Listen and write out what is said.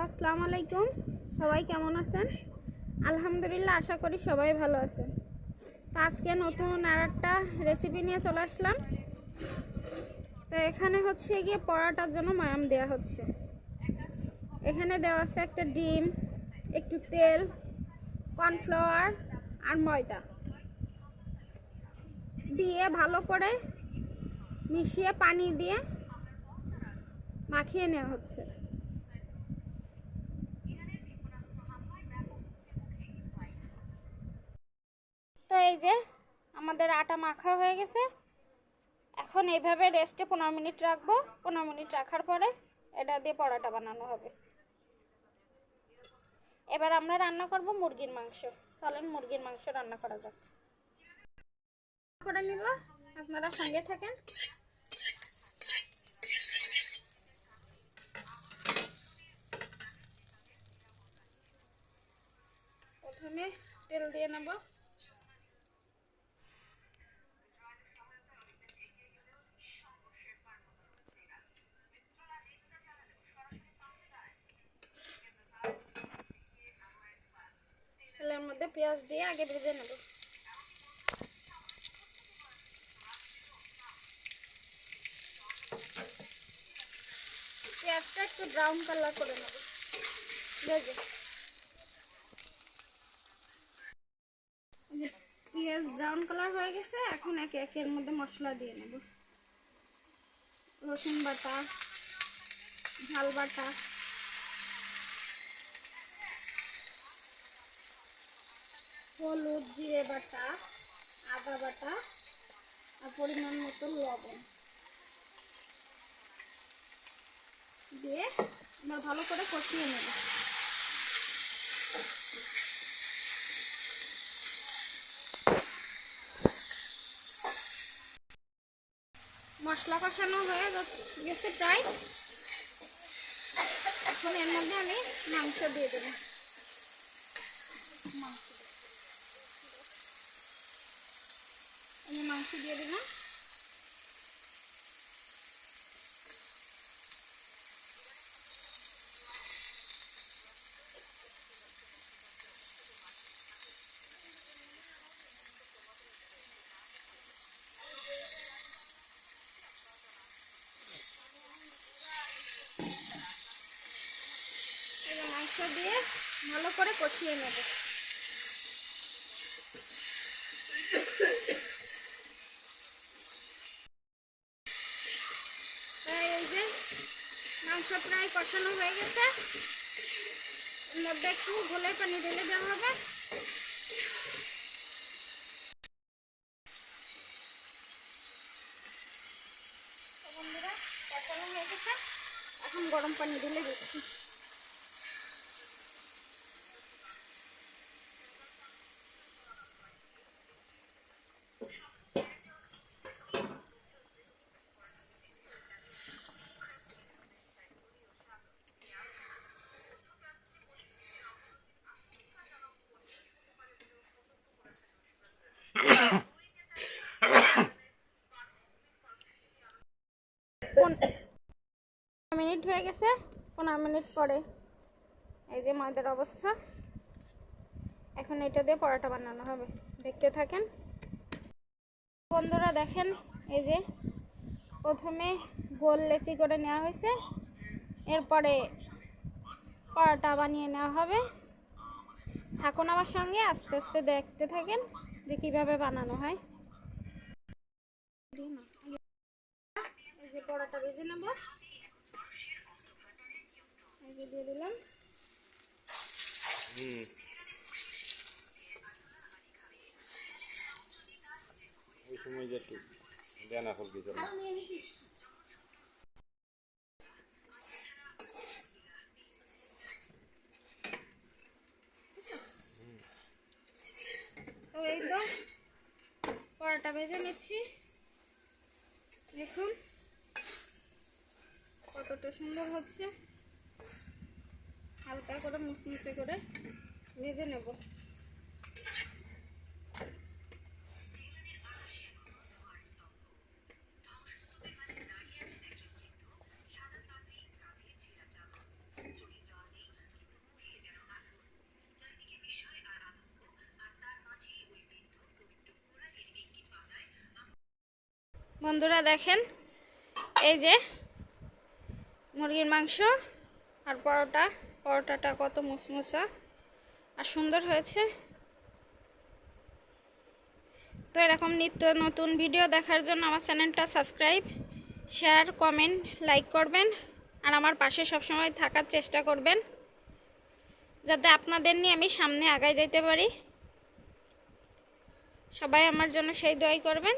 আসসালামু আলাইকুম। সবাই কেমন আছেন? আলহামদুলিল্লাহ, আশা করি সবাই ভালো আছেন। তো আজকে নতুন আরেকটা রেসিপি নিয়ে চলে আসলাম। তো এখানে হচ্ছে গিয়ে পরোটার জন্য ময়াম দেওয়া হচ্ছে। এখানে দেওয়া আছে একটা ডিম, একটু তেল, কর্নফ্লাওয়ার আর ময়দা দিয়ে ভালো করে মিশিয়ে পানি দিয়ে মাখিয়ে নেওয়া হচ্ছে। তো এই যে আমাদের আটা মাখা হয়ে গেছে। এখন এইভাবে রেস্টে 15 মিনিট রাখবো। 15 মিনিট রাখার পরে এটা দিয়ে পরোটা বানানো হবে। এবার আমরা রান্না করব মুরগির মাংস। চলেন মুরগির মাংস রান্না করা যাক। করে নিব, আপনারা সঙ্গে থাকেন। প্রথমে তেল দিয়ে নেব। তেলের মধ্যে পেঁয়াজ দিয়ে আগে ভেজে নেব। পেঁয়াজটা একটু ব্রাউন কালার করে নেব ভেজে। পেঁয়াজ ব্রাউন কালার হয়ে গেছে। এখন একে একে এর মধ্যে মশলা দিয়ে নেব। রসুন বাটা, ঝাল বাটা, হলুদ, জিরে বাটা, আদা বাটা আর পরিমাণ মতো লবণ দিয়ে আমরা ভালো করে কষিয়ে নেব। মশলা কষানো হয়ে গেছে প্রায়। এখন এর মধ্যে আমি মাংস দিয়ে দেব। আমি মাংস দিয়ে দিলাম। মাংস দিয়ে ভালো করে কষিয়ে নেব। এই যে মাংস প্রায় কষানো হয়ে গেছে। এর মধ্যে একটু গোলের পানি ঢেলে দেওয়া হবে। বন্ধুরা, কষানো হয়ে গেছে। এখন গরম পানি ঢেলে দিচ্ছি। মিনিট হয়ে গেছে। 15 মিনিট পরে এই যে ময়দার অবস্থা। এখন এটা দিয়ে পরোটা বানানো হবে, দেখতে থাকেন। বন্ধুরা দেখেন, এই যে প্রথমে গোল লেচি করে নেওয়া হয়েছে। এরপরে পরোটা বানিয়ে নেওয়া হবে। থাকুন আমার সঙ্গে, আস্তে আস্তে দেখতে থাকেন যে কিভাবে বানানো হয়। এই যে পরোটা ভেজে নেব। এই যে দিয়ে দিলাম। ওই সময় যে একটু দেনা ফলকি চলে। তো এই তো পরোটা ভেজে নিচ্ছি। দেখুন কতটা সুন্দর হচ্ছে। হালকা করে মুচমুচে করে ভেজে নেব। বন্ধুরা দেখেন, এই যে মুরগির মাংস আর পরোটাটা কত মুসমুসা আর সুন্দর হয়েছে। তো এরকম নিত্য নতুন ভিডিও দেখার জন্য আমার চ্যানেলটা সাবস্ক্রাইব, শেয়ার, কমেন্ট, লাইক করবেন আর আমার পাশে সবসময় থাকার চেষ্টা করবেন, যাতে আপনাদের নিয়ে আমি সামনে আগায় যাইতে পারি। সবাই আমার জন্য সেই দোয়াই করবেন।